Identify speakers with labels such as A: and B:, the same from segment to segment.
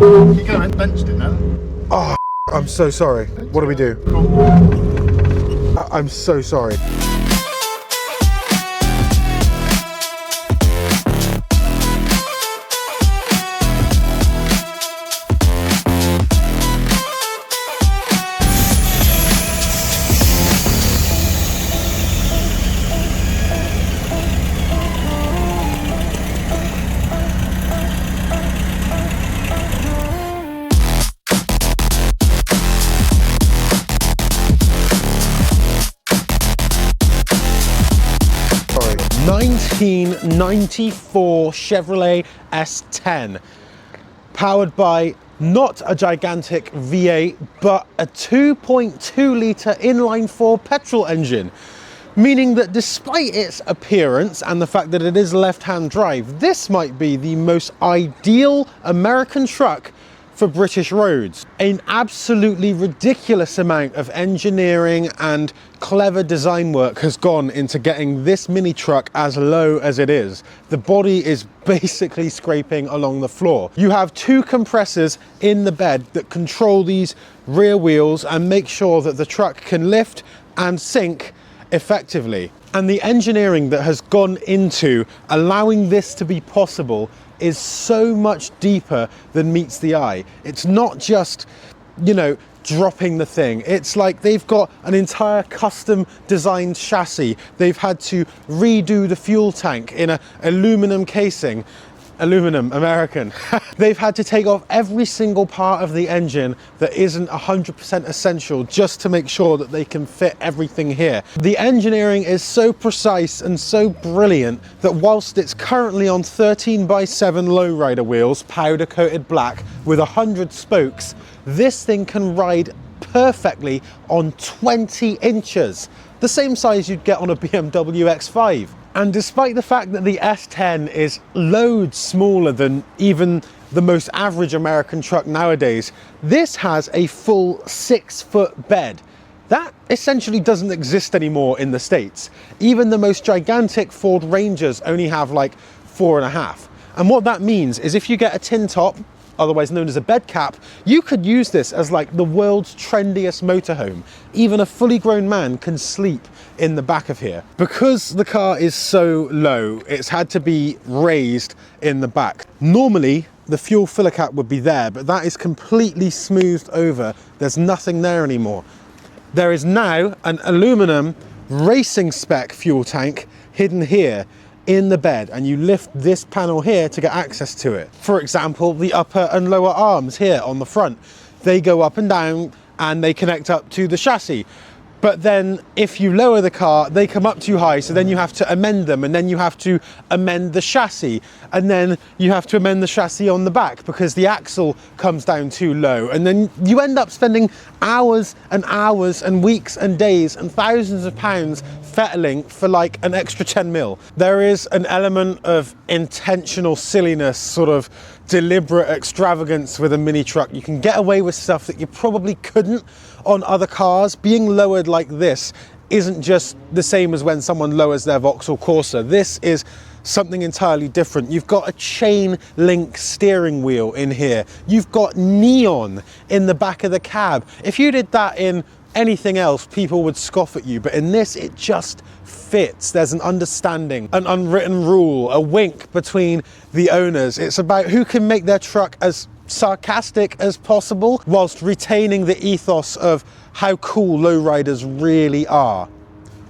A: You kind of benched it now.
B: Oh, I'm so sorry. What do we do? I'm so sorry. Sorry. 1994 Chevrolet S10, powered by not a gigantic V8, but a 2.2 litre inline-4 petrol engine. Meaning that despite its appearance and the fact that it is left-hand drive, this might be the most ideal American truck for British roads. An absolutely ridiculous amount of engineering and clever design work has gone into getting this mini truck as low as it is. The body is basically scraping along the floor. You have two compressors in the bed that control these rear wheels and make sure that the truck can lift and sink effectively. And the engineering that has gone into allowing this to be possible is so much deeper than meets the eye. It's not just, you know, dropping the thing. It's like they've got an entire custom designed chassis. They've had to redo the fuel tank in an aluminum casing. Aluminum, American. They've had to take off every single part of the engine that isn't 100% essential just to make sure that they can fit everything here. The engineering is so precise and so brilliant that whilst it's currently on 13x7 lowrider wheels, powder coated black with 100 spokes, this thing can ride perfectly on 20 inches, the same size you'd get on a BMW X5. And despite the fact that the S10 is loads smaller than even the most average American truck nowadays, this has a full 6-foot bed. That essentially doesn't exist anymore in the States. Even the most gigantic Ford Rangers only have like 4.5. And what that means is if you get a tin top, otherwise known as a bed cap, you could use this as like the world's trendiest motorhome. Even a fully grown man can sleep in the back of here. Because the car is so low, it's had to be raised in the back. Normally, the fuel filler cap would be there, but that is completely smoothed over. There's nothing there anymore. There is now an aluminum racing spec fuel tank hidden here in the bed, and you lift this panel here to get access to it. For example, the upper and lower arms here on the front, they go up and down and they connect up to the chassis. But then if you lower the car, they come up too high, so then you have to amend them, and then you have to amend the chassis, and then you have to amend the chassis on the back because the axle comes down too low, and then you end up spending hours and hours and weeks and days and thousands of pounds fettling for like an extra 10 mil. There is an element of intentional silliness, sort of deliberate extravagance with a mini truck. You can get away with stuff that you probably couldn't on other cars. Being lowered like this isn't just the same as when someone lowers their Vauxhall Corsa. This is something entirely different. You've got a chain link steering wheel in here. You've got neon in the back of the cab. If you did that in anything else, people would scoff at you, but in this, it just fits. There's an understanding, an unwritten rule, a wink between the owners. It's about who can make their truck as sarcastic as possible whilst retaining the ethos of how cool lowriders really are.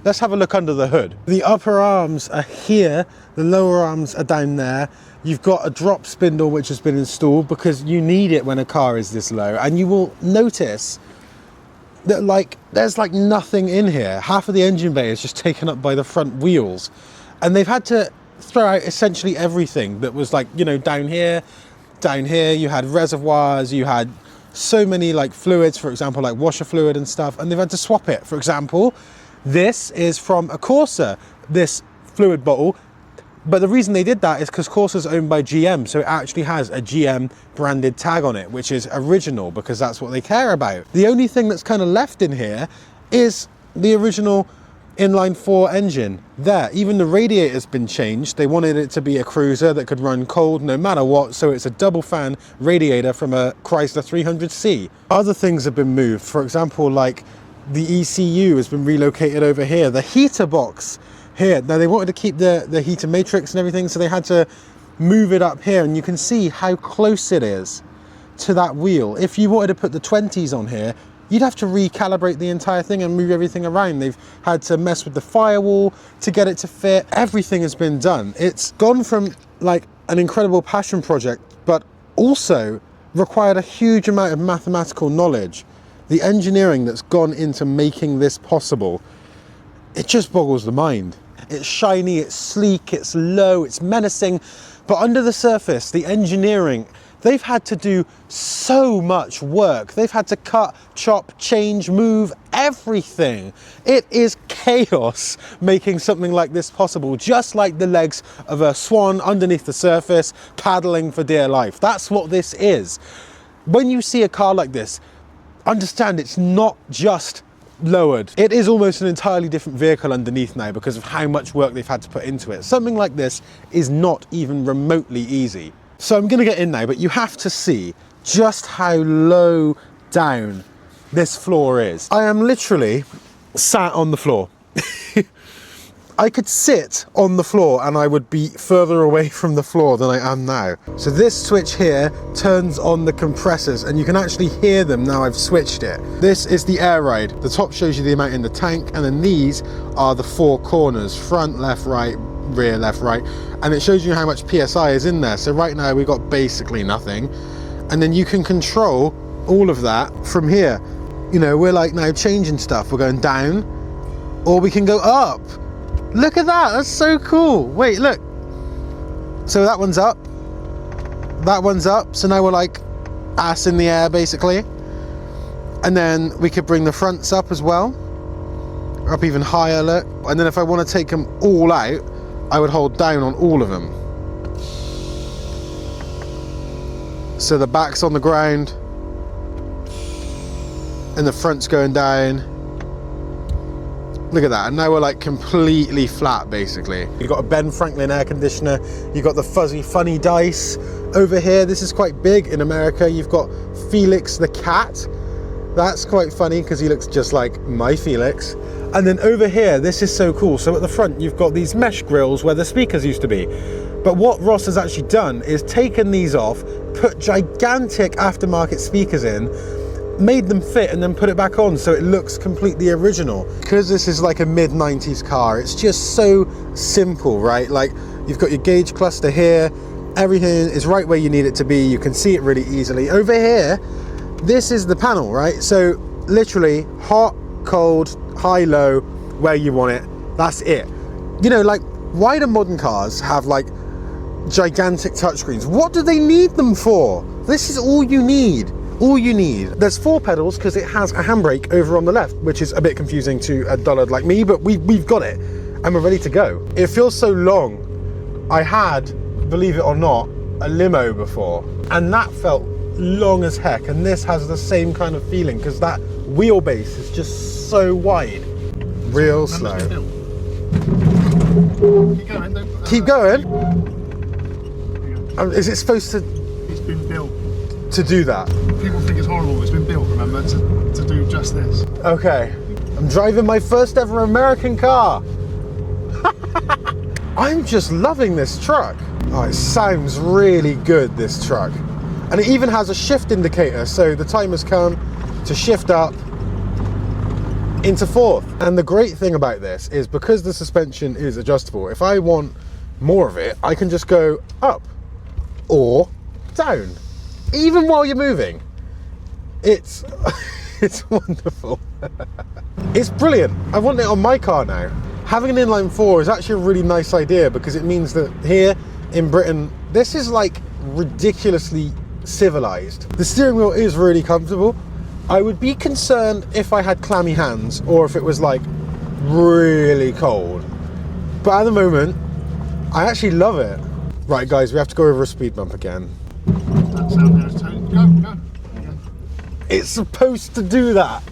B: Let's have a look under the hood. The upper arms are here, the lower arms are down there. You've got a drop spindle which has been installed because you need it when a car is this low, and you will notice that there's like nothing in here. Half of the engine bay is just taken up by the front wheels, and they've had to throw out essentially everything that was like, you know, down here you had reservoirs, you had so many like fluids, for example, like washer fluid and stuff, and they've had to swap it. For example, this is from a Corsa, this fluid bottle, but the reason they did that is because Corsa's owned by GM, so it actually has a GM branded tag on it, which is original because that's what they care about. The only thing that's kind of left in here is the original inline 4 engine there. Even the radiator's been changed. They wanted it to be a cruiser that could run cold no matter what, so it's a double fan radiator from a Chrysler 300C. Other things have been moved. For example, like the ECU has been relocated over here. The heater box here. Now they wanted to keep the heater matrix and everything, so they had to move it up here, and you can see how close it is to that wheel. If you wanted to put the 20s on here, you'd have to recalibrate the entire thing and move everything around. They've had to mess with the firewall to get it to fit. Everything has been done. It's gone from like an incredible passion project, but also required a huge amount of mathematical knowledge. The engineering that's gone into making this possible, it just boggles the mind. It's shiny, it's sleek, it's low, it's menacing, but under the surface, the engineering, they've had to do so much work. They've had to cut, chop, change, move, everything. It is chaos making something like this possible, just like the legs of a swan underneath the surface, paddling for dear life. That's what this is. When you see a car like this, understand it's not just lowered. It is almost an entirely different vehicle underneath now because of how much work they've had to put into it. Something like this is not even remotely easy. So I'm gonna get in now, but you have to see just how low down this floor is. I am literally sat on the floor. I could sit on the floor and I would be further away from the floor than I am now. So this switch here turns on the compressors, and you can actually hear them now I've switched it. This is the air ride. The top shows you the amount in the tank, and then these are the 4 corners: front, left, right, rear, left, right, and it shows you how much PSI is in there. So right now we've got basically nothing, and then you can control all of that from here. You know, we're like now changing stuff. We're going down, or we can go up. Look at that, that's so cool. Wait, look. So that one's up, that one's up. So now we're like ass in the air basically. And then we could bring the fronts up as well, up even higher, look. And then if I want to take them all out, I would hold down on all of them. So the back's on the ground and the front's going down. Look at that, and now we're like completely flat basically. You've got a Ben Franklin air conditioner, you've got the fuzzy funny dice over here. This is quite big in America. You've got Felix the cat. That's quite funny because he looks just like my Felix. And then over here, this is so cool. So at the front, you've got these mesh grills where the speakers used to be. But what Ross has actually done is taken these off, put gigantic aftermarket speakers in, made them fit, and then put it back on so it looks completely original. Because this is like a mid-90s car, it's just so simple, right? Like, you've got your gauge cluster here, everything is right where you need it to be, you can see it really easily. Over here, this is the panel, right? So literally hot, cold, high, low, where you want it, that's it. You know, like, why do modern cars have like gigantic touchscreens? What do they need them for? This is all you need. All you need. There's 4 pedals because it has a handbrake over on the left, which is a bit confusing to a dullard like me, but we've got it and we're ready to go. It feels so long. I had, believe it or not, a limo before, and that felt long as heck, and this has the same kind of feeling because that wheelbase is just so wide. Real slow. Keep going. Is it supposed to?
A: It's been built
B: to do that.
A: People think it's horrible, but it's been built, remember, to do just this.
B: Okay, I'm driving my first ever American car. I'm just loving this truck. Oh, it sounds really good, this truck. And it even has a shift indicator, so the time has come to shift up into 4th. And the great thing about this is because the suspension is adjustable, if I want more of it, I can just go up or down. Even while you're moving, it's it's wonderful. It's brilliant. I want it on my car now. Having an inline 4 is actually a really nice idea because it means that here in Britain, this is like ridiculously civilized. The steering wheel is really comfortable. I would be concerned if I had clammy hands or if it was like really cold. But at the moment, I actually love it. Right guys, we have to go over a speed bump again.
A: Go.
B: It's supposed to do that.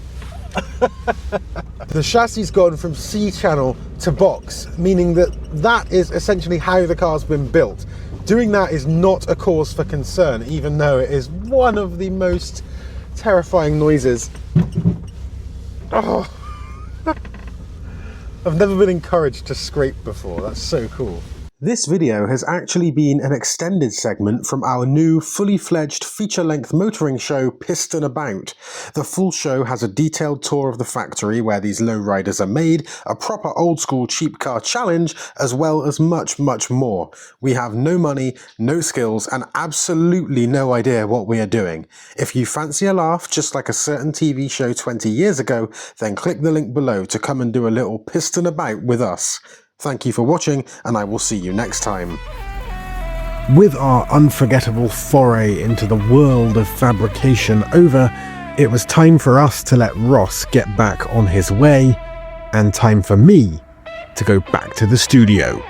B: The chassis gone from C-channel to box, meaning that that is essentially how the car's been built. Doing that is not a cause for concern, even though it is one of the most terrifying noises. Oh. I've never been encouraged to scrape before. That's so cool. This video has actually been an extended segment from our new fully fledged feature-length motoring show Piston About. The full show has a detailed tour of the factory where these lowriders are made, a proper old school cheap car challenge, as well as much, much more. We have no money, no skills, and absolutely no idea what we are doing. If you fancy a laugh, just like a certain TV show 20 years ago, then click the link below to come and do a little Piston About with us. Thank you for watching, and I will see you next time. With our unforgettable foray into the world of fabrication over, it was time for us to let Ross get back on his way, and time for me to go back to the studio.